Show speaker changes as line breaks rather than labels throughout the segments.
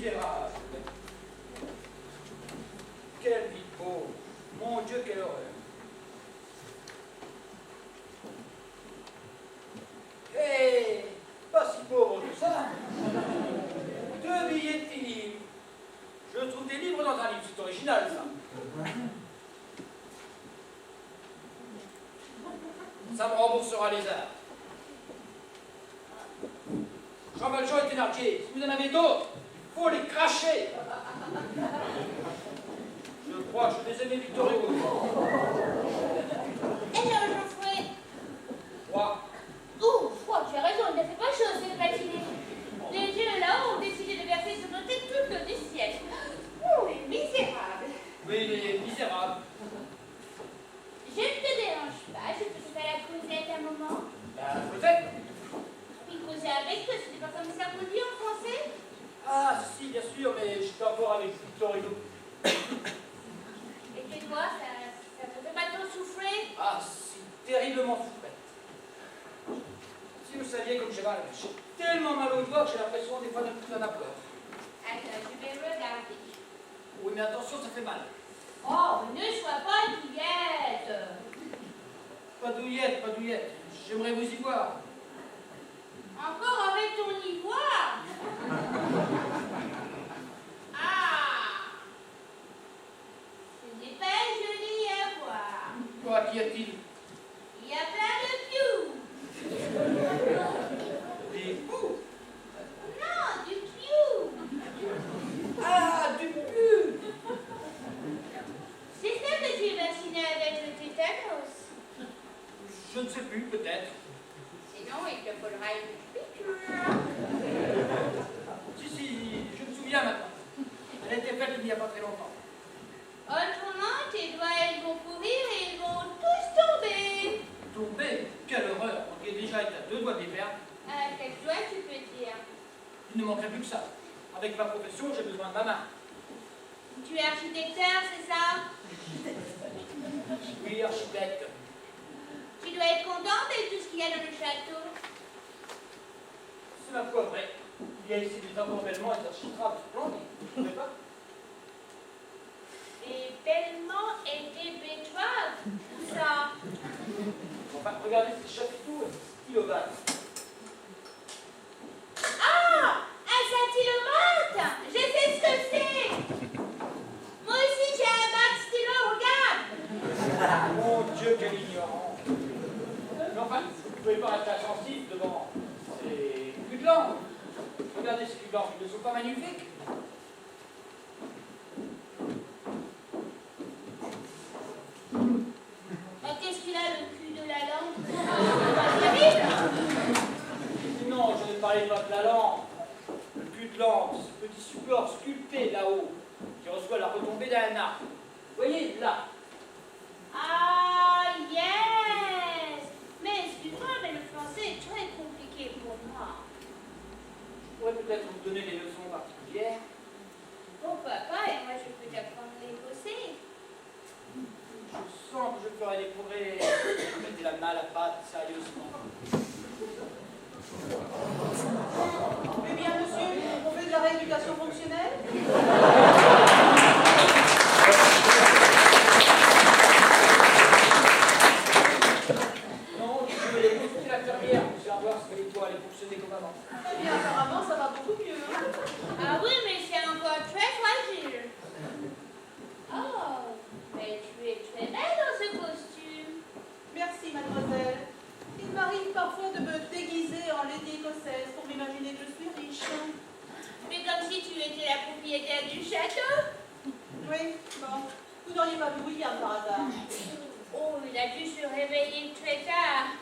misérable. Quelle vie de pauvre. Mon Dieu, quelle horreur. Hé, pas si pauvre que ça. 2 billets de 10 livres. Je trouve des livres dans un livre, c'est original ça. Ça me remboursera les arts. Jean Valjean et Thénardier, si vous en avez d'autres, il faut les cracher. Je crois que je les aimais Victor Hugo.
Et Geoffrey.
Moi.
Oh, froid, tu as raison, il ne fait pas chaud cette matinée. Les dieux là-haut ont décidé de verser sur nos têtes toute l'eau du ciel. Oh, les misérables.
Oui, les misérables.
Je ne te dérange pas, je peux te faire la causette un moment.
Ben, peut-être.
Puis causer avec toi, c'était pas comme ça qu'on dit en français?
Ah, si, bien sûr, mais j'étais encore avec Victor Hugo.
Et que toi, ça te fait pas trop souffrir?
Ah, si, terriblement souffrette. Si vous saviez comme j'ai mal, j'ai tellement mal aux doigts que j'ai l'impression des fois de ne plus en avoir.
Attends, je vais regarder.
Oui, mais attention, ça fait mal.
Oh, ne sois pas inquiète.
Pas douillette, pas douillette. J'aimerais vous y voir.
Encore avec ton ivoire? Ah, ce n'est pas joli à voir.
Quoi, qu'y a-t-il?
Il y a plein de piou.
Des fous.
Non, du piou.
Ah, du pu.
C'est ça que tu es vacciné avec le tétanos.
Je ne sais plus, peut-être.
Sinon, il te faudra une piqûre.
Si, je me souviens maintenant. Elle a été faite il n'y a pas très longtemps.
Autrement, tes doigts, ils vont courir et ils vont tous tomber.
Tomber? Quelle horreur. On y est déjà été à 2 doigts des perles.
Avec toi, tu peux dire.
Il ne manquerait plus que ça. Avec ma profession, j'ai besoin de ma main.
Tu es architecteur, c'est ça?
Oui, architecte.
Tu dois être content de tout ce qu'il y a dans le château.
C'est ma foi vrai. Il y a ici des encorbellements et des architraves splendides. Vous ne trouvez pas?
Et bellement et des betteraves. Où ça?
Enfin, regardez ces chapiteaux et ces stylovales.
Ah! Un scintillomate! Je sais ce que c'est! Moi aussi j'ai un bac stylo, regarde!
Mon Dieu, quel ignorant. Mais enfin, vous ne pouvez pas rester attentif devant ces culs de langue. Regardez ces culs de langue, ils ne sont pas magnifiques.
Qu'est-ce qu'il a le cul de la langue? Pas terrible!
Non, je ne parlais pas de la langue. Le cul de langue, ce petit support sculpté là-haut, qui reçoit la retombée d'un arc. Vous voyez, là.
Ah, yes! Mais excuse-moi, mais le français est très compliqué pour moi.
Je pourrais peut-être vous donner des leçons particulières.
Pourquoi pas? Et moi, je peux t'apprendre l'écossais.
Je sens que je ferai des progrès. Mettez la main à la pâte, sérieusement.
Eh bien, monsieur, on fait de la rééducation fonctionnelle?
Non, je vais consulter l'infirmière pour savoir si les toits allaient fonctionner comme avant.
Eh bien, apparemment, ça va beaucoup mieux.
Ah oui, mais c'est encore très fragile. Oh, mais tu es très belle dans ce costume.
Merci, mademoiselle. Il m'arrive parfois de me déguiser en lady écossaise pour m'imaginer que je suis riche.
Mais comme si tu étais la propriétaire du château.
Oui, bon. Vous n'auriez pas vu William par hasard?
Oh, il a dû se réveiller très tard.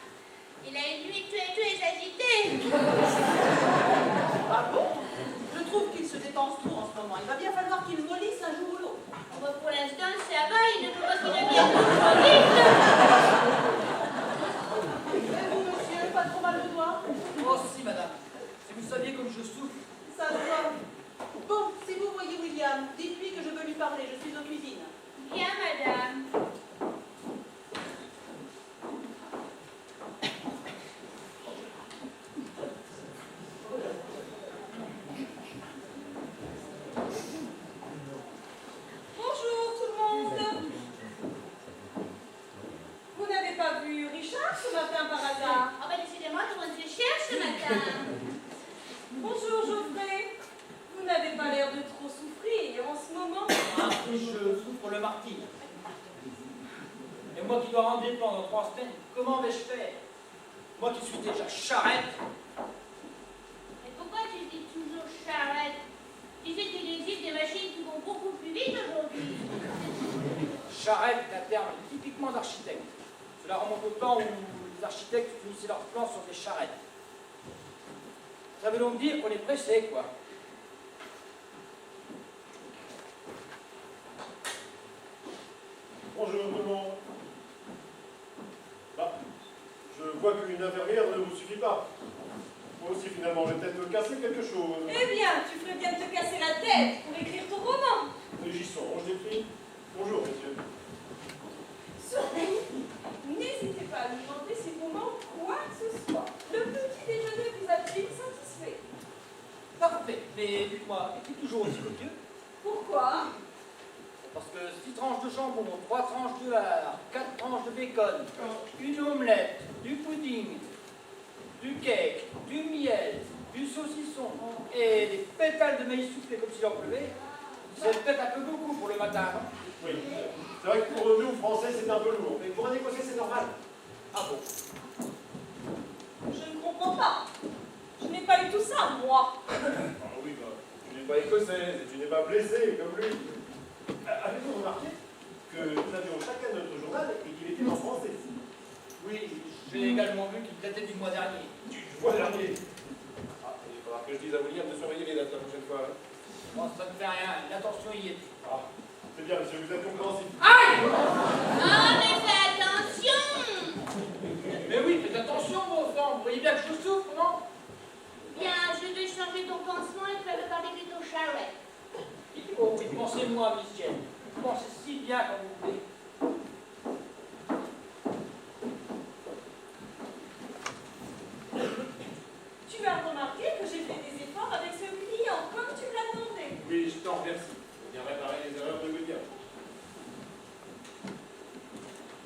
Il a une nuit très agitée.
Ah bon? Je trouve qu'il se dépense trop en ce moment. Il va bien falloir qu'il mollisse un jour ou l'autre.
Bon, pour l'instant, ça va, il ne peut pas qu'il devienne trop vite.
Et vous, monsieur, pas trop mal au doigt?
Oh si, madame. Si vous saviez comme je souffre.
Ça se voit. Bon, si vous voyez William, dites-lui que je veux lui parler. Je suis aux cuisines.
Bien, madame.
doit rendre des plans dans 3 semaines, comment vais-je faire? Moi qui suis déjà charrette.
Mais pourquoi tu dis toujours charrette? Tu sais qu'il existe des machines qui vont beaucoup plus vite aujourd'hui.
Charrette est un terme typiquement d'architecte. Cela remonte au temps où les architectes finissaient leurs plans sur des charrettes. Ça veut donc dire qu'on est pressé, quoi.
Bonjour tout le monde. Bah, je vois qu'une infirmière ne vous suffit pas. Moi aussi, finalement, je vais peut-être me casser quelque chose.
Eh bien, tu ferais bien de te casser la tête pour écrire ton roman.
J'y songe, j'écris. Bonjour, messieurs.
Surtout, n'hésitez pas à lui demander si vous manque quoi que ce soit. Le petit déjeuner vous a-t-il satisfait?
Parfait. Mais dites-moi, est-il toujours aussi copieux?
Pourquoi?
Parce que 6 tranches de jambon, 3 tranches de lard, 4 tranches de bacon, une omelette, du pudding, du cake, du miel, du saucisson et des pétales de maïs soufflés comme s'il en pleuvait, c'est peut-être un peu beaucoup pour le matin, non?
Oui. C'est vrai que pour nous, Français, c'est un peu lourd. Mais pour un Écossais, c'est normal.
Ah bon?
Je ne comprends pas. Je n'ai pas eu tout ça, moi.
Ah oui, bah, tu n'es pas écossaise et tu n'es pas blessée comme lui. Avez-vous remarqué que nous avions chacun notre journal et qu'il était en français?
Oui, j'ai également vu qu'il datait du mois dernier.
Du mois dernier. Ah, il faudra que je dise à William de surveiller les dates la prochaine fois. Hein.
Bon, ça ne fait rien, l'attention y est.
Ah, c'est bien, monsieur, vous êtes compréhensif.
Aïe!
Oh, mais fais attention!
Mais oui, faites attention, vos enfants, vous voyez bien que je souffre, non?
Bien, je vais changer ton pansement et faire parler de ton charrette.
Oh oui, pensez-moi, Miss Jane. Vous pensez si bien comme vous voulez.
Tu as remarqué que j'ai fait des efforts avec ce client, comme tu l'attendais.
Oui, je t'en remercie. Faut bien réparer les erreurs de William.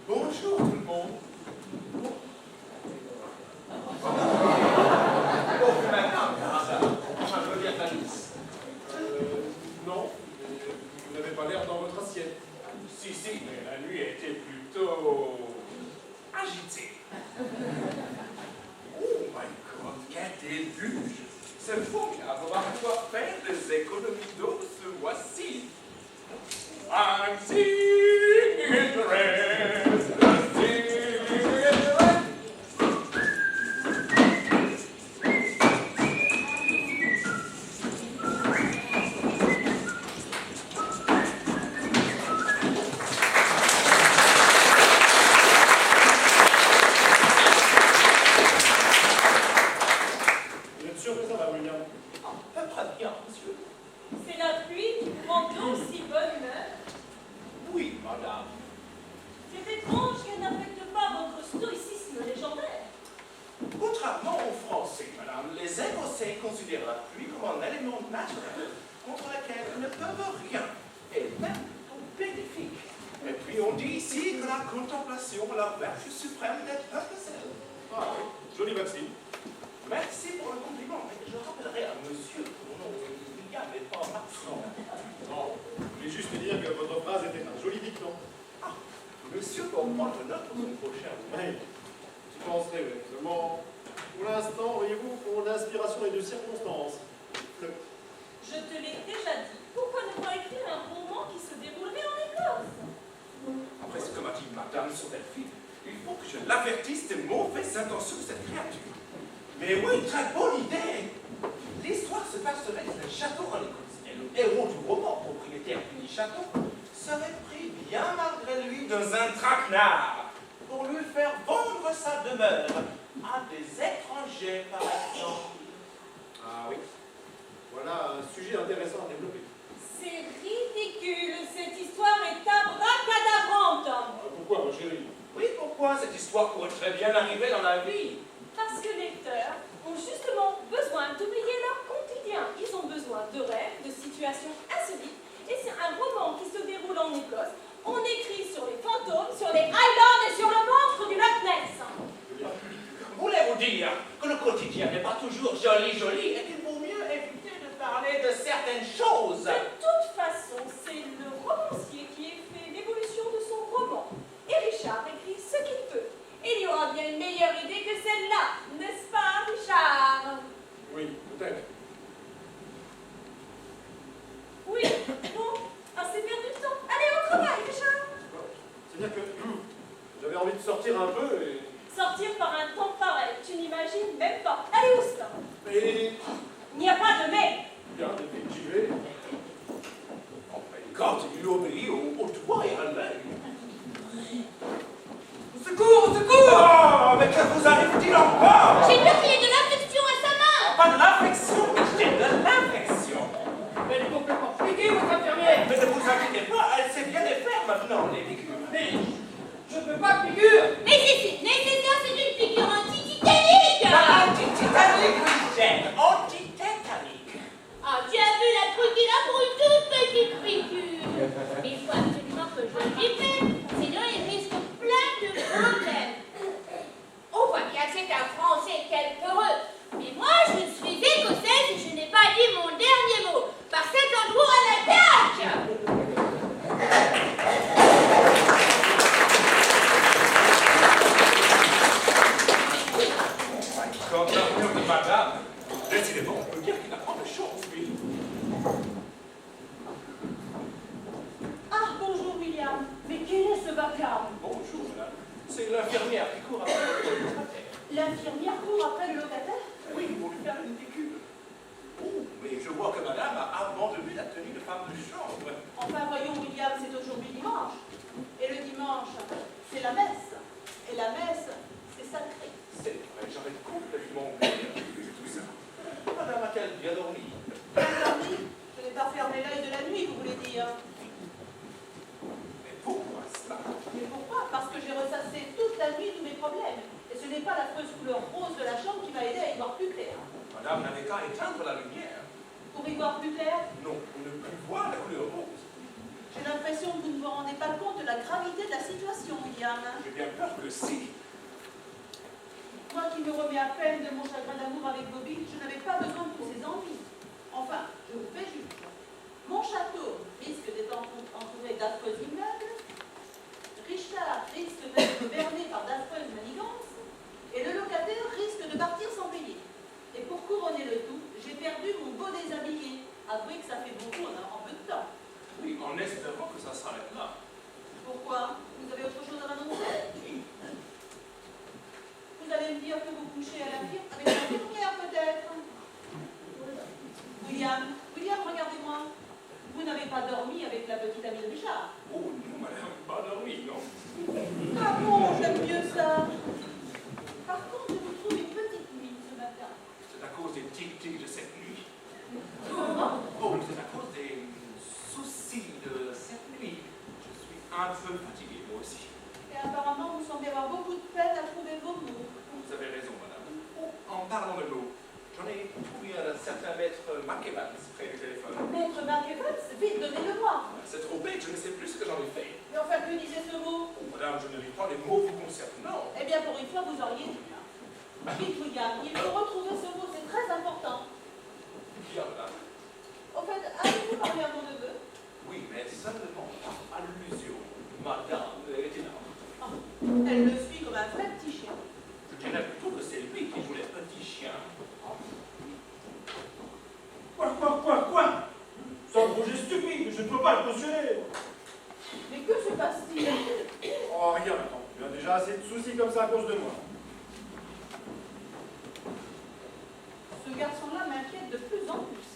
Bonjour tout le monde. Oh, madame, par hasard, je veux bien ta liste.
Non, mais vous n'avez pas l'air dans votre assiette.
Si, mais la nuit était plutôt agitée. Oh my God, quel début! C'est formidable, on va pouvoir faire des économies d'eau ce mois-ci. I'm singing in the rain, singing in the rain.
Vous êtes sûr que ça va, William?
Ah, très bien, monsieur.
C'est la pluie qui vous rend d'aussi bonne humeur.
Oui, madame.
C'est étrange qu'elle n'affecte pas votre stoïcisme légendaire.
Contrairement aux Français, madame, les Écossais considèrent la pluie comme un élément naturel contre lequel ils ne peuvent rien, et même bénéfique. Et puis on dit ici que la contemplation est la vertu suprême des peuples celtes.
Ah oui, jolie maxime.
Merci pour le compliment, mais je rappellerai à monsieur que mon nom William n'est pas marchand.
Non, je voulais juste dire que votre phrase était un joli dicton.
Ah, monsieur peut en prendre note pour son prochain.
Oui, j'y penserai, oui. Seulement, pour l'instant, voyez-vous, mon inspiration est de circonstance.
Je te l'ai déjà dit. Pourquoi ne pas écrire un roman qui se déroulerait en Écosse?
Après ce que m'a dit Madame Somerville, il faut que je l'avertisse des mauvaises intentions de cette créature. Mais oui, très bonne idée! L'histoire se passerait dans un château en Écosse. Et le héros du roman, propriétaire du château, serait pris bien malgré lui dans un traquenard pour lui faire vendre sa demeure à des étrangers, par exemple.
Ah oui, voilà un sujet intéressant à développer.
C'est ridicule. Cette histoire est abracadabrante.
Pourquoi, ma chérie?
Oui, pourquoi cette histoire pourrait très bien arriver dans la vie?
Parce que les lecteurs ont justement besoin d'oublier leur quotidien. Ils ont besoin de rêves, de situations insolites. Et c'est un roman qui se déroule en Écosse. On écrit sur les fantômes, sur les Highlands et sur le monstre du Loch Ness.
Voulez-vous dire que le quotidien n'est pas toujours joli et qu'il vaut mieux éviter de parler de certaines choses?
De toute façon, c'est le romancier qui a fait l'évolution de son roman. Et Richard écrit
l'affection, j'ai de l'affection.
Elle est complètement fliquée, votre infirmière.
Mais ne vous inquiétez pas, elle sait bien les faire maintenant, les piqûres.
Mais je ne veux pas de figure.
Mais c'est nécessaire, c'est une piqûre anti-titanique.
Anti-tétanique, Michel, anti-tétanique.
Ah, tu as vu la truc qu'il a pour une toute petite piqûre. Mais il faut absolument que je lui fasse, sinon il risque plein de problèmes. On voit bien que c'est un Français quelque heureux. Mais moi, je suis écossaise et je n'ai pas dit mon dernier mot. Par cet endroit à l'attaque.
Quand l'armure de madame, décidément, on peut dire qu'il apprend des choses, lui.
Ah, bonjour William. Mais quel est ce vacarme?
Bonjour, madame. C'est l'infirmière qui court après le locataire.
L'infirmière court après le locataire?
Oui, pour lui faire une piqûre. Oh, mais je vois que madame a abandonné la tenue de femme de chambre.
Enfin, voyons William, c'est aujourd'hui dimanche. Et le dimanche, c'est la messe. Et la messe, c'est sacré.
C'est vrai, j'avais complètement oublié tout ça. Madame a-t-elle bien dormi?
Dormi, je n'ai pas fermé l'œil de la nuit, vous voulez dire?
Mais pourquoi cela?
Mais pourquoi? Parce que j'ai ressassé toute la nuit tous mes problèmes. Et ce n'est pas l'affreuse couleur rose de la chambre qui m'a aidé à y voir plus clair.
Madame n'avait qu'à éteindre la lumière.
Pour y voir plus clair,
Non, pour ne plus voir la couleur rose.
j'ai l'impression que vous ne vous rendez pas compte de la gravité de la situation, William.
J'ai bien peur que si.
Moi qui me remets à peine de mon chagrin d'amour avec Bobby, je n'avais pas besoin de tous ces envies. Enfin, je vous fais juste. Mon château risque d'être entouré d'affreux immeubles, Richard risque d'être berné par d'affreuses manigances, et le locataire risque de partir sans payer. Et pour couronner le tout, j'ai perdu mon beau déshabillé. Avouez que ça fait beaucoup en peu de temps.
Oui, en espérant que ça s'arrête là.
Pourquoi? Vous avez autre chose à m'annoncer?
Oui.
Vous allez me dire que vous couchez avec l'infirmière peut-être? William, regardez-moi. Vous n'avez pas dormi avec la petite amie de Richard?
Oh non, madame, pas dormi, non.
Ah bon, j'aime mieux ça. Par contre, je vous trouve une petite nuit ce matin.
C'est à cause des tic-tic de cette nuit.
Comment?
Oh, c'est à cause des soucis de cette nuit. Je suis un peu fatigué, moi aussi.
Et apparemment, vous semblez avoir beaucoup de peine à trouver vos mots.
Vous avez raison, madame. Oh, en parlant de mots, j'en ai trouvé un certain maître McEvans près du téléphone.
Maître Mark Evans, vite, donnez-le-moi.
C'est trop bête, je ne sais plus ce que j'en ai fait.
Mais enfin, que disait ce mot?
Oh, madame, je ne lis pas les mots vous concernant.
Eh bien, pour une fois, vous auriez dû. Vite, William, il faut retrouver ce mot, c'est très important.
Bien, madame.
Au fait, avez-vous parlé à mon neveu?
Oui, mais seulement par allusion. Madame est énorme.
Ah, elle me suit comme un vrai petit chien.
Je dirais plutôt que c'est lui qui joue les petits chiens.
Quoi? C'est un projet stupide, je ne peux pas le cautionner.
Mais que se passe-t-il?
Oh, rien, attends. Il y a déjà assez de soucis comme ça à cause de moi.
Ce garçon-là m'inquiète de plus en plus.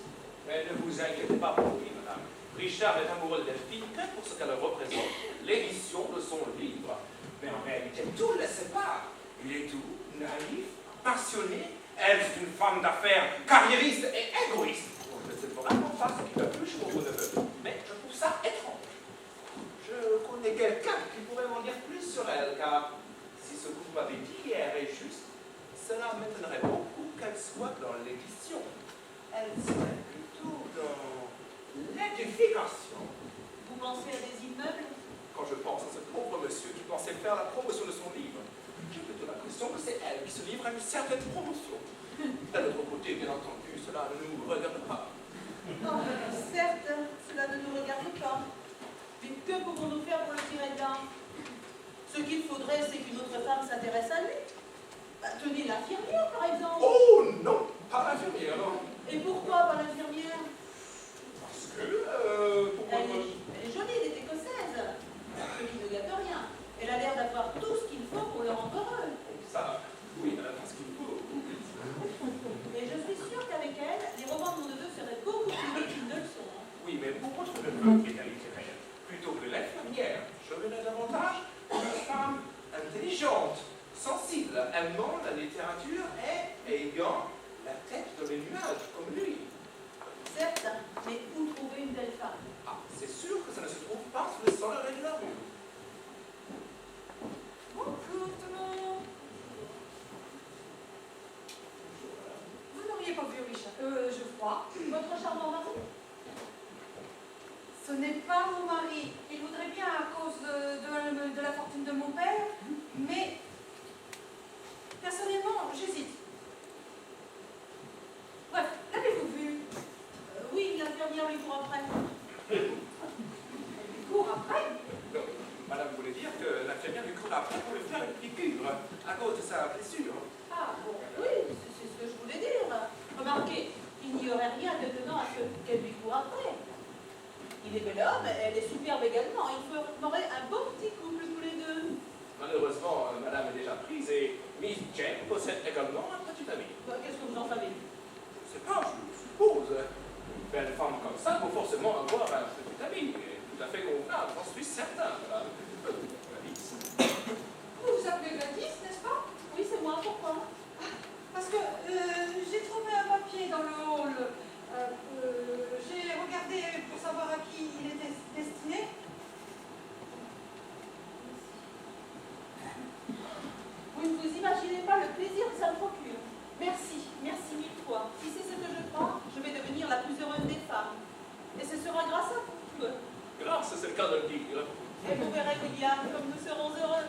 Mais ne vous inquiétez pas pour lui, madame. Richard est amoureux d'Elphine que pour ce qu'elle représente, l'édition de son livre. Mais en réalité, tout le sépare. Il est doux, naïf, passionné. Elle, c'est une femme d'affaires, carriériste et égoïste. Je ne sais vraiment pas ce qui va plus chez mon neveu, mais je trouve ça étrange. Je connais quelqu'un qui pourrait m'en dire plus sur elle, car si ce que vous m'avez dit hier est juste, cela m'étonnerait beaucoup qu'elle soit dans l'édition. Elle serait plutôt dans l'édification.
Vous pensez à des immeubles?
Quand je pense à ce pauvre monsieur qui pensait faire la promotion de son livre, j'ai plutôt l'impression que c'est elle qui se livre à une certaine promotion. D'un autre côté, bien entendu, cela ne nous regarde pas.
Non, certes, cela ne nous regarde pas. Mais que pouvons-nous faire pour le tirer de là? Ce qu'il faudrait, c'est qu'une autre femme s'intéresse à lui. Bah, tenez l'infirmière, par exemple.
Oh non, pas l'infirmière, non.
Et pourquoi pas l'infirmière?
Parce que, pourquoi
Elle est jolie, elle est écossaise. Ce qui ne gâte rien. Elle a l'air d'avoir tout ce qu'il faut pour le rendre heureux.
ça, oui, elle a ce qu'il faut.
Et je suis sûre qu'avec elle, les romans de mon neveu seraient beaucoup plus beaux qu'ils ne le sont.
Oui, mais pour votre neveu qui est un littéraire, plutôt que l'infirmière, je verrais davantage une femme intelligente, sensible, aimant la littérature et ayant la tête dans les nuages. visage comme lui.
Certes, mais où trouver une telle femme?
Ah, c'est sûr que ça ne se trouve pas sous le sol de l'armure.
Bonjour tout le monde. Vous n'auriez pas vu Richard, Geoffroy,
Votre charmant mari?
ce n'est pas mon mari. Il voudrait bien à cause de la fortune de mon père, mais personnellement, j'hésite. Bref, l'avez-vous vu?
Oui, l'infirmière lui court après.
Il court après.
Non, madame voulait dire que l'infirmière lui court après pour lui faire une piqûre, à cause de sa blessure.
Ah bon, oui, c'est ce que je voulais dire. Remarquez, il n'y aurait rien d'étonnant à ce qu'elle lui court après. Il est bel homme, elle est superbe également. Ils formeraient un beau petit couple tous les deux.
Malheureusement, madame est déjà prise et Miss Jane possède également un petit ami.
Qu'est-ce que vous en savez?
Je ne sais pas, je suppose. Une belle femme comme ça faut forcément avoir un petit ami. Et tout à fait convenable, j'en suis certain, madame. Gladys.
Vous vous appelez Gladys, n'est-ce pas?
Oui, c'est moi, pourquoi?
Parce que j'ai trouvé un papier dans le hall. J'ai regardé pour savoir à qui il était destiné.
Vous ne vous imaginez pas le plaisir que ça me procure. Merci, merci mille fois. Si c'est ce que je crois, je vais devenir la plus heureuse des femmes. Et ce sera grâce à vous.
Grâce, c'est le cas de le dire.
Et vous verrez, William, comme nous serons heureux.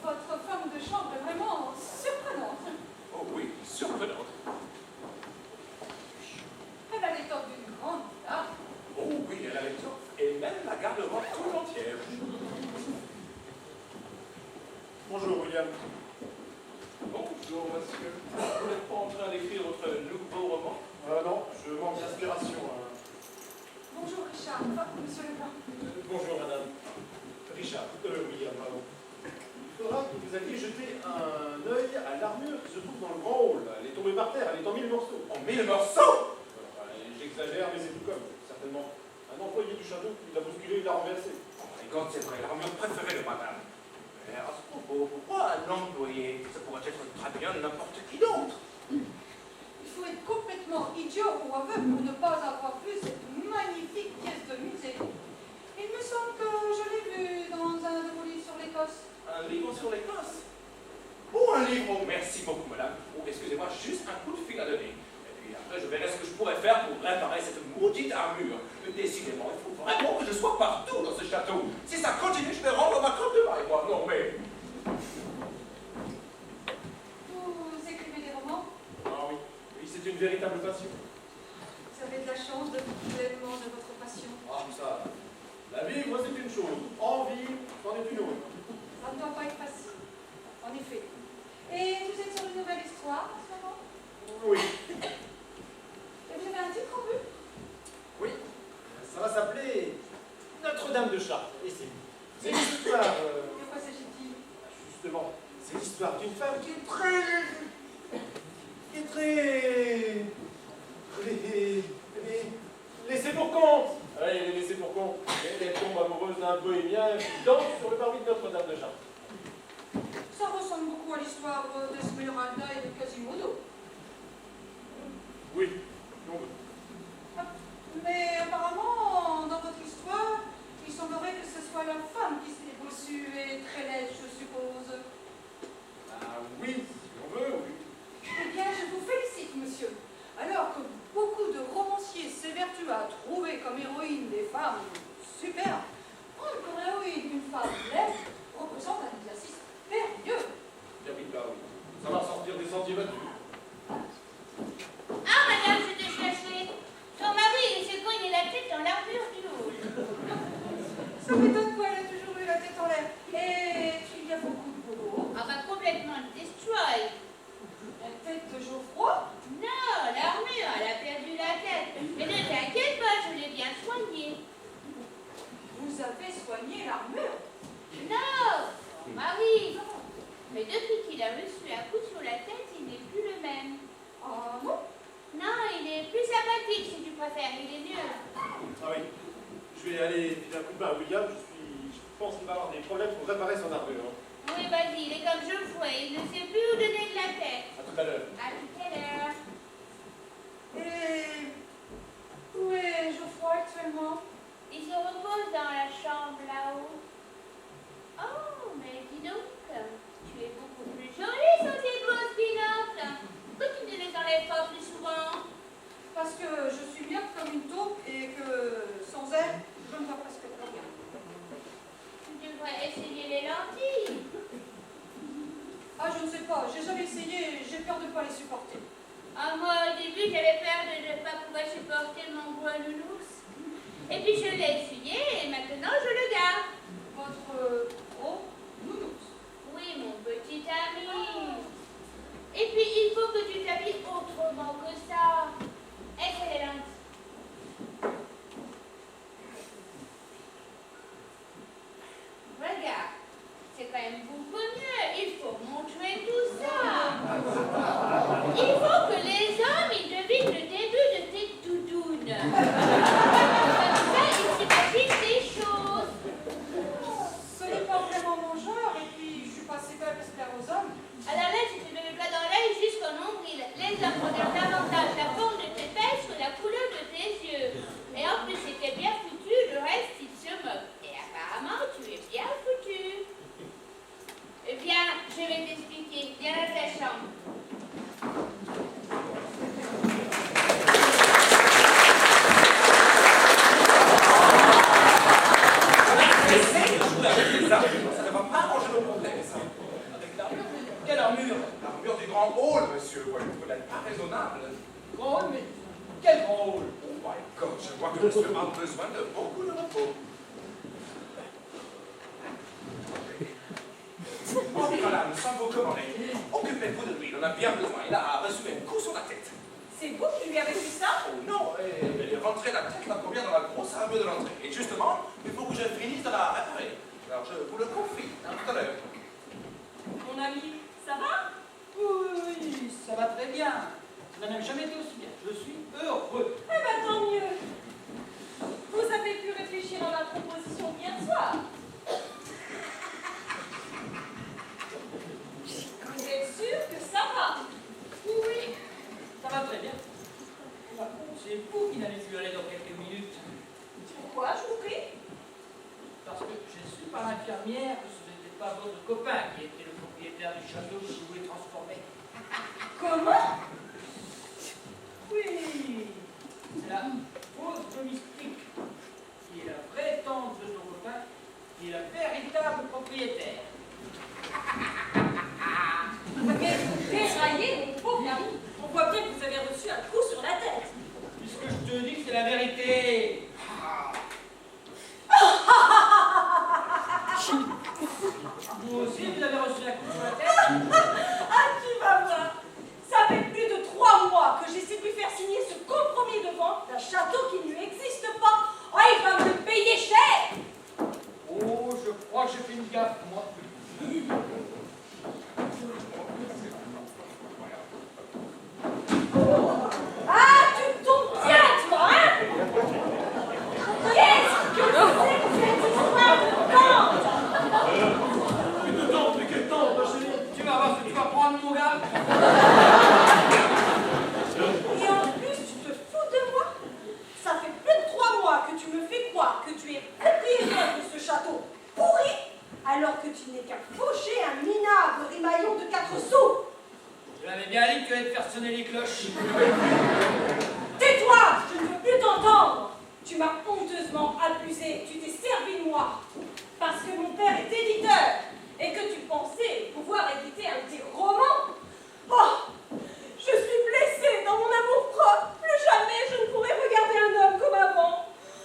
Votre femme de chambre est vraiment surprenante.
Oh oui, surprenante.
Elle a l'étoffe d'une grande dame.
Oh oui, elle a l'étoffe et même la garde-robe tout entière.
Bonjour, William.
Bonjour, monsieur. Vous n'êtes pas en train d'écrire votre nouveau roman?
Non, je manque d'inspiration.
Bonjour Richard, enfin, monsieur Leblanc.
Bonjour, madame. Richard, William, pardon. Il faudra que vous alliez jeter un œil à l'armure qui se trouve dans le grand hall. Elle est tombée par terre, elle est en 1000 morceaux.
En 1000 morceaux?
J'exagère, mais c'est tout comme, certainement. Un employé du château qui l'a bousculé et l'a renversé.
Oh my God, c'est vrai, l'armure préférée de madame. Mais à ce propos, pourquoi un employé? Ça pourrait être très bien n'importe qui d'autre.
Il faut être complètement idiot ou aveugle pour ne pas avoir vu cette magnifique pièce de musée. Il me semble que je l'ai vue dans un de vos livres sur l'Écosse.
Un livre sur l'Écosse? Oh, un livre, oh, merci beaucoup, madame. Oh, excusez-moi, juste un coup de fil à donner. Et puis après, je verrai ce que je pourrais faire pour réparer cette maudite armure. Décidément, il faut vraiment que je sois partout dans ce château. Si ça continue, je vais rendre ma crotte de maille, moi. Non, mais...
Vous écrivez des romans?
Ah oui, oui, c'est une véritable passion.
Vous avez de la chance de vivre pleinement de votre passion.
Ah, ça. La vivre, c'est une chose. En vivre, c'en est une autre.
Ça ne doit pas être facile, en effet. Et vous êtes sur une nouvelle histoire en ce moment?
Oui.
Et vous avez un titre en vue?
Oui. Ça va s'appeler Notre-Dame de Chartres. Et c'est l'histoire.
De quoi s'agit-il?
Justement, c'est l'histoire d'une femme qui est laissée pour compte. Oui, elle est laissée pour compte. Elle tombe amoureuse d'un bohémien qui danse sur le parvis de Notre-Dame de Chartres.
Ça ressemble beaucoup à l'histoire d'Esmeralda et de Quasimodo.
Oui. Donc,
Mais apparemment, dans votre histoire, il semblerait que ce soit la femme qui s'est bossue et très laide, je suppose.
ah oui, si on veut, oui.
Eh bien, je vous félicite, monsieur. Alors que beaucoup de romanciers s'évertuent à trouver comme héroïne des femmes superbes, prendre comme héroïne une femme laide représente un exercice périlleux.
Bien oui, là, oui. Ça va sortir des sentiers battus.
Ah, madame, je te cherchais. Ton mari, il se cogne la tête dans l'armure du hall.
Ça m'étonne pas, elle a toujours eu la tête en l'air. Et il y a beaucoup de boulot.
Ah, bah, complètement destroy.
La tête de Geoffroy?
Non, l'armure, elle a perdu la tête. Mais ne t'inquiète pas, je l'ai bien soignée.
Vous avez soigné l'armure?
Non, ton mari. Mais depuis qu'il a reçu un coup sur la tête, il n'est plus le même.
Ah bon?
Non, il est plus sympathique si tu préfères, il est mieux.
Ah oui. Je vais aller filer un coup de main à William. Je pense qu'il va avoir des problèmes pour réparer son armure.
Oui, vas-y, il est comme Geoffroy, il ne sait plus où donner de la tête.
tout à l'heure.
À tout à l'heure.
Et où est Geoffroy actuellement?
Il se repose dans la chambre là-haut. Oh, mais dis donc, tu es beaucoup plus jolie sans tes grosses pinottes. Pourquoi tu ne les enlèves pas plus souvent?
Parce que je suis bien comme une taupe et que sans elle, je ne vois presque plus rien.
Tu devrais essayer les lentilles.
Ah, je ne sais pas, j'ai jamais essayé et j'ai peur de ne pas les supporter.
Ah, moi, au début, j'avais peur de ne pas pouvoir supporter mon gros nounours. Et puis, je l'ai essuyé et maintenant, je le garde.
Votre gros nounours.
Oui, mon petit ami. Et puis, il faut que tu t'habilles autrement que ça. Excellent. Regarde, c'est quand même beaucoup mieux. Il faut montrer tout ça. Il faut que les hommes ils devinent le début de tes doudounes. Comme ça, ils s'imaginent des choses.
Ce n'est pas vraiment mon genre et puis je suis pas si belle que ce aux hommes.
Alors là, si tu mets le plat dans l'œil jusqu'au nombril, les hommes regardent davantage la forme de tes fesses que la couleur de tes yeux. Et en plus, si t'es bien foutu, le reste, ils se moquent. Et apparemment, tu es bien foutu. Eh bien, je vais t'expliquer. Viens à ta chambre.
Essaye de jouer avec les armures, ça ne va pas arranger nos problèmes, ça.
Avec l'armure? Quelle armure?
L'armure du grand hall, monsieur, ouais, vous n'êtes pas raisonnable.
Grand hall, mais quel grand hall?
Oh my God, je vois que monsieur a besoin de beaucoup de repos. Oh, madame, sans vous commander, occupez-vous de lui, il en a bien besoin. Il a reçu un coup sur la tête.
C'est vous qui lui avez fait ça?
Oh non, elle est rentrée la tête la première dans la grosse armure de l'entrée. Et justement, il faut que je finisse de la réparer. Alors je vous le confie, à tout à l'heure.
Mon ami, ça va?
Oui, ça va très bien. Ça n'a jamais été aussi bien. Je suis heureux.
Eh ben tant mieux. Vous avez pu réfléchir à ma proposition d'hier soir. Vous êtes sûr que ça va?
Oui, ça va très bien. C'est vous qui n'allez plus aller dans quelques minutes.
Pourquoi, je vous prie?
Parce que j'ai su par l'infirmière que ce n'était pas votre copain qui était le propriétaire du château que vous voulez transformer.
Comment?
Oui, c'est la fausse domestique qui est la vraie tante de ton copain, qui est la véritable propriétaire.
Mais vous déraillez, mon pauvre ami. On voit bien que vous avez reçu un coup sur la tête.
Puisque je te dis que c'est la vérité. Vous aussi, vous avez reçu un coup sur la tête?
Ah, tu vas voir. Ça fait plus de 3 mois que j'essaie de lui faire signer ce compromis de vente d'un château qui ne lui existe pas. Oh, il va me le payer cher.
Oh, je crois que j'ai fait une gaffe, moi.
Ah, tu tombes bien, toi, hein? Qu'est-ce que c'est que cette histoire de vente?
Mais quelle tante, tu vas voir ce que tu vas prendre, mon gars.
Et en plus, tu te fous de moi? Ça fait plus de 3 mois que tu me fais croire que tu es propriétaire de ce château pourri, alors que tu n'es qu'un fauché, un minable rimaillon de 4 sous.
Je l'avais bien dit que tu allais te faire sonner les cloches.
Tais-toi, je ne veux plus t'entendre. Tu m'as honteusement abusé, tu t'es servi de moi. Parce que mon père est éditeur et que tu pensais pouvoir éditer un de tes romans. Oh, je suis blessée dans mon amour-propre. Plus jamais je ne pourrai regarder un homme comme avant,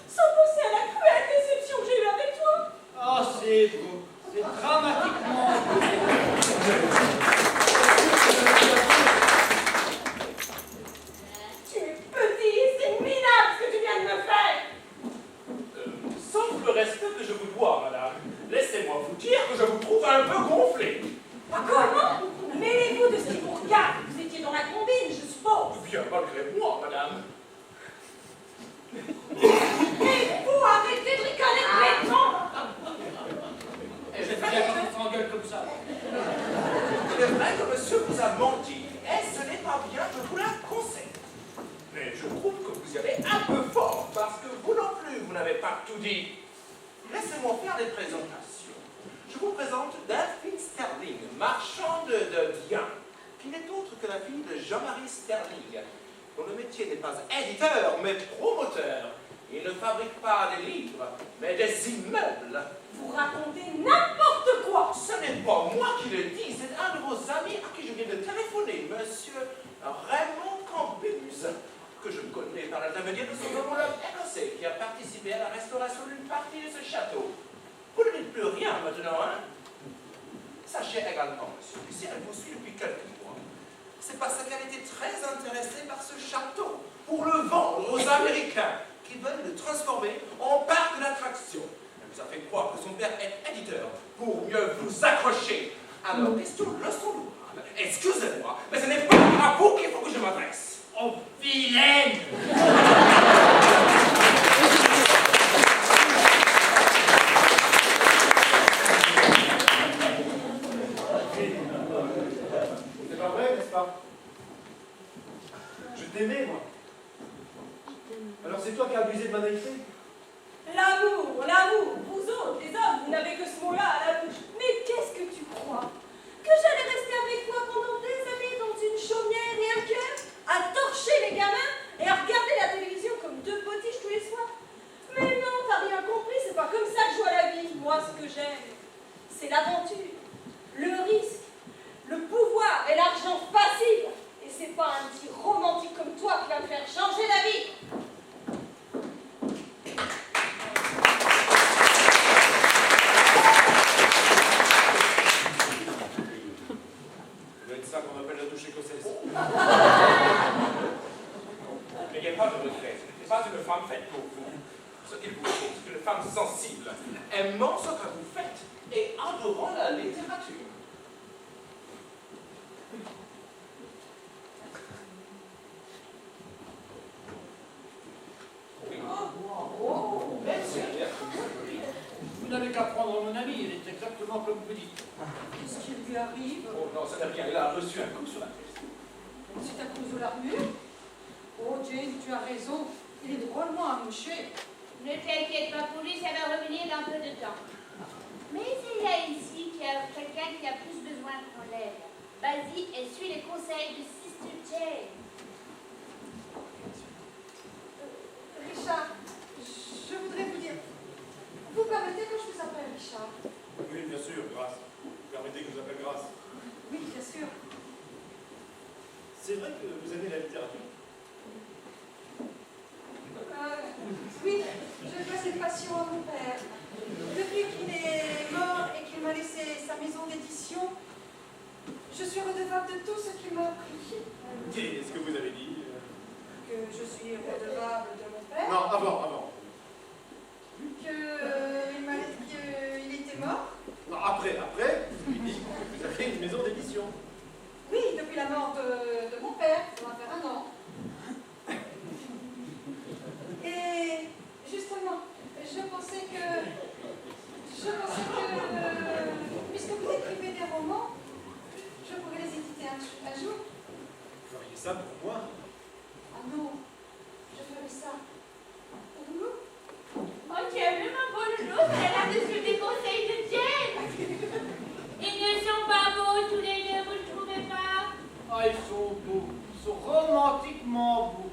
sans penser à la cruelle déception que j'ai eue avec toi.
Oh, c'est beau. C'est dramatiquement beau.
Tu es petit, c'est minable ce que tu viens de me faire.
Sauf le respect que je vous dois, madame, laissez-moi vous dire que je vous trouve un peu gonflé.
Ah, comment? Mêlez-vous de ce qui vous regarde. Vous étiez dans la combine, je suppose.
Bien malgré moi, madame.
Mais vous arrêtez de ricaner bêtement.
Et je sais bien quand tu t'engueules comme ça.
Il est vrai que monsieur vous a menti. Est-ce pas bien, je vous la conseille. Mais je trouve que vous y allez un peu fort, parce que vous non plus, vous n'avez pas tout dit. Laissez-moi faire des présentations. Je vous présente Delphine Sterling, marchande de biens, qui n'est autre que la fille de Jean-Marie Sterling, dont le métier n'est pas éditeur, mais promoteur. Il ne fabrique pas des livres, mais des immeubles.
Vous racontez n'importe quoi.
Ce n'est pas moi qui le dis, c'est un de vos amis à qui je viens de téléphoner, monsieur Raymond Campus, que je connais par l'intermédiaire de son homologue écossais, qui a participé à la restauration d'une partie de ce château. Vous ne dites plus rien maintenant, hein? Sachez également, monsieur, que si elle vous suit depuis quelques mois, c'est parce qu'elle était très intéressée par ce château, pour le vendre aux Américains, qui veulent le transformer en parc d'attractions. Elle vous a fait croire que son père est éditeur, pour mieux vous accrocher. Alors, question leçon de morale. Excusez-moi, mais ce n'est pas à vous qu'il faut que je m'adresse.
Oh, vilaine!
C'est pas vrai, n'est-ce pas? Je t'aimais, moi. Alors c'est toi qui as abusé de ma naïveté?
L'amour, l'amour. Vous autres, les hommes, vous n'avez que ce mot-là à la bouche. Mais qu'est-ce que tu crois? Que j'allais rester avec toi pendant des années dans une chaumière et un cœur, à torcher les gamins et à regarder la télévision comme deux potiches tous les soirs? Mais non, t'as rien compris, c'est pas comme ça que je vois la vie. Moi, ce que j'aime, c'est l'aventure, le risque, le pouvoir et l'argent facile. Et c'est pas un petit romantique comme toi qui va me faire changer la vie.
Ça qu'on appelle la douche écossaise. Mais il n'y a pas de regret. Ce n'est pas une femme faite pour vous. Ce qu'il vous faut, c'est une femme sensible, aimant ce que vous faites et adorant la littérature. Oui. Merci.
Vous n'avez qu'à prendre mon ami, il est exactement comme vous dites.
Qu'est-ce qui lui arrive?
Oh non, ça n'a rien. Il a reçu un coup sur la tête.
C'est à cause de l'armure? Oh, Jane, tu as raison. Il est drôlement amoché.
Ne t'inquiète pas pour lui, ça va revenir dans peu de temps. Mais il y a ici quelqu'un qui a plus besoin qu'on l'aide. Vas-y et suis les conseils de Sister Jane.
Richard, je voudrais vous dire... Vous permettez que je vous appelle Richard?
Oui, bien sûr, Grâce. Permettez que je vous appelle Grâce.
Oui, bien sûr.
C'est vrai que vous aimez la littérature?
Oui, je dois cette passion à mon père. Depuis qu'il est mort et qu'il m'a laissé sa maison d'édition, je suis redevable de tout ce qu'il m'a appris.
Qu'est-ce que vous avez dit?
Que je suis redevable de mon père.
Non, avant.
Qu'il m'a dit qu'il était mort.
Non, après, vous avez dit que vous avez une maison d'édition.
Oui, depuis la mort de mon père, ça va faire 1 an. Et justement, je pensais que puisque vous écrivez des romans, je pourrais les éditer un jour.
Vous feriez ça pour moi?
Ah non, je ferai ça pour vous.
Oh, tu as vu ma bonne chose, elle a reçu des conseils de Jane. Ils ne sont pas beaux tous les deux, vous ne trouvez pas?
Ah, ils sont beaux, ils sont romantiquement beaux.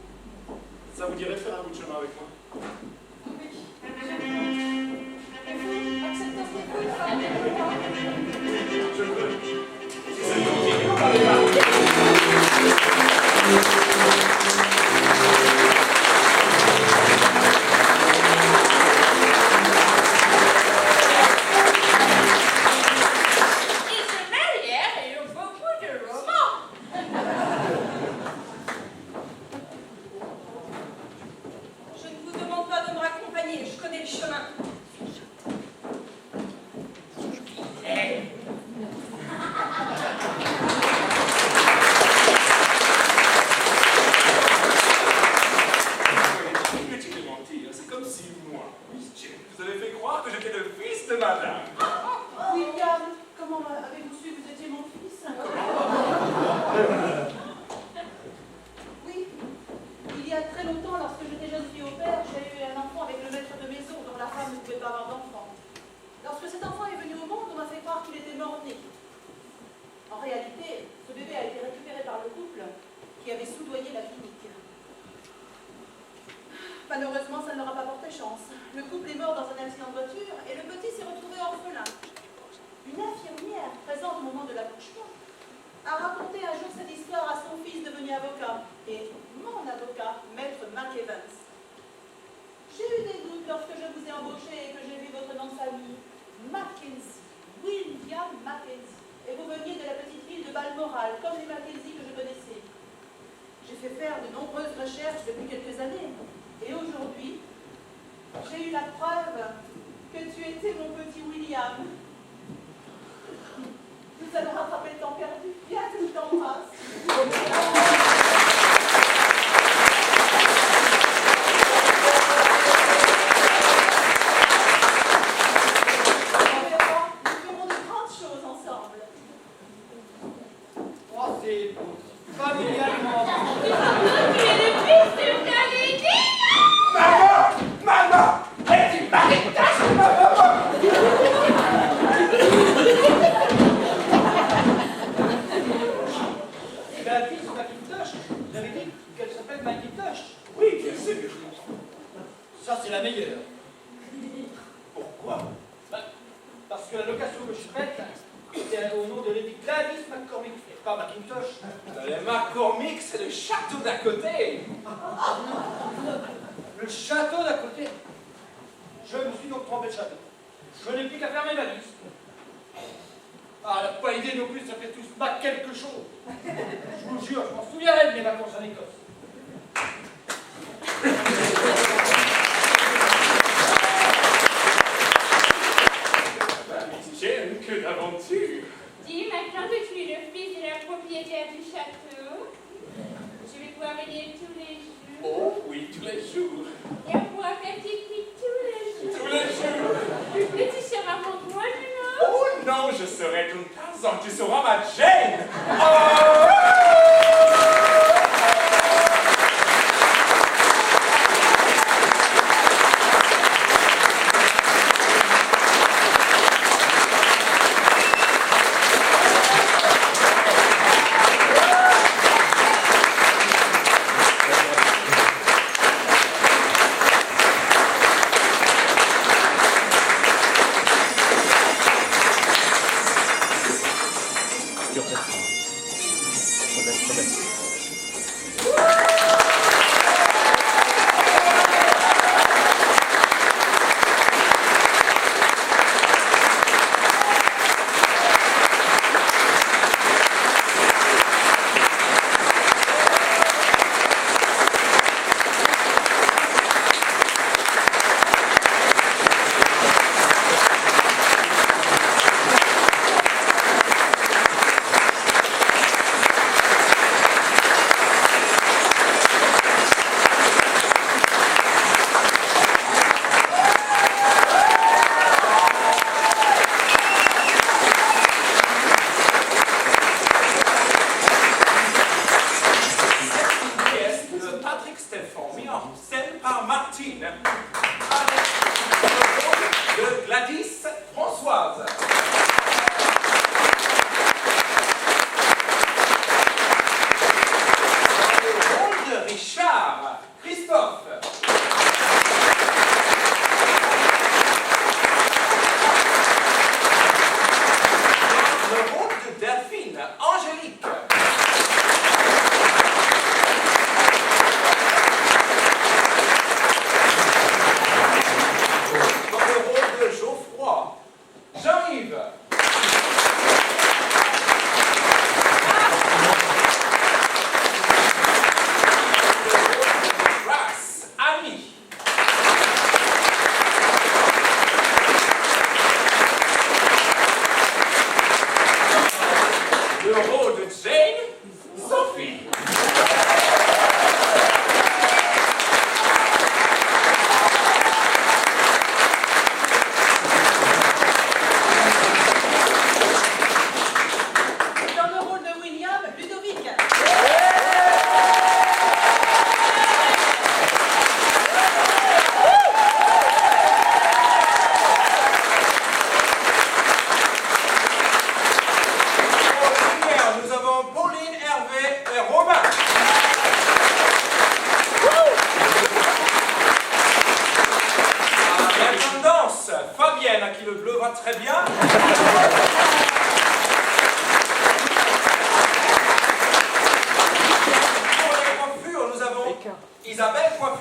Ça vous dirait de faire un bout de chemin avec moi?
Oui. Et vous, accepteriez-vous une femme avec moi?
Je veux.
Si ça continue, on va les voir.
Je ne vous demande pas de me raccompagner, je connais le chemin.
qui avait soudoyé la clinique. Malheureusement, ça ne leur a pas porté chance. Le couple est mort dans un accident de voiture et le petit s'est retrouvé orphelin. Une infirmière, présente au moment de l'accouchement, a raconté un jour cette histoire à son fils devenu avocat, et mon avocat, maître Mac Evans. J'ai eu des doutes lorsque je vous ai embauché et que j'ai vu votre nom de famille, Mackenzie, William Mackenzie, et vous veniez de la petite ville de Balmoral, comme les Mackenzie que je connaissais. J'ai fait faire de nombreuses recherches depuis quelques années, et aujourd'hui, j'ai eu la preuve que tu étais mon petit William. Nous allons rattraper le temps perdu. Viens que je t'embrasse. Nous ferons de grandes choses ensemble.
Oh, c'est beau. Familialement.
Tu es le fils de Valérie.
Maman! Es-tu Macintosh, maman?
La fille de Macintosh, vous avez dit qu'elle s'appelle Macintosh.
Oui, bien sûr.
Ça, c'est la meilleure.
Pourquoi?
Parce que la location que je prête, c'est au nom de Lady Gladys McCormick, et pas Macintosh.
Le McCormick, c'est le château d'à côté.
Le château d'à côté. Je me suis donc trompé de château. Je n'ai plus qu'à faire mes valises. Ah, elle n'a pas idée non plus, ça fait tous pas quelque chose. Je vous jure, je m'en souviendrai de mes vacances en Écosse.
J'aime que d'aventure.
Dis, maintenant que tu es le fils de la propriétaire du château, je vais pouvoir venir tous les jours.
Oh oui, tous les jours.
Et on pourra faire pique-nique tous les jours.
Tous les jours.
Et tu seras mon moi, non?
Oh non, je serai ton Tarzan, tu seras ma Jane. Oh!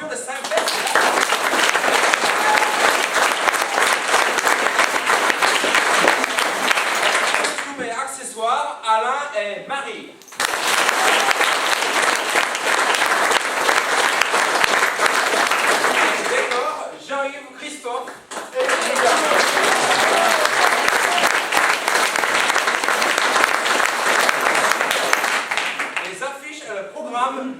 champion de Saint-Pierre. Costumes et accessoires, Alain et Marie. Décor, Jean-Yves, Christophe et Julien. Les affiches et le programme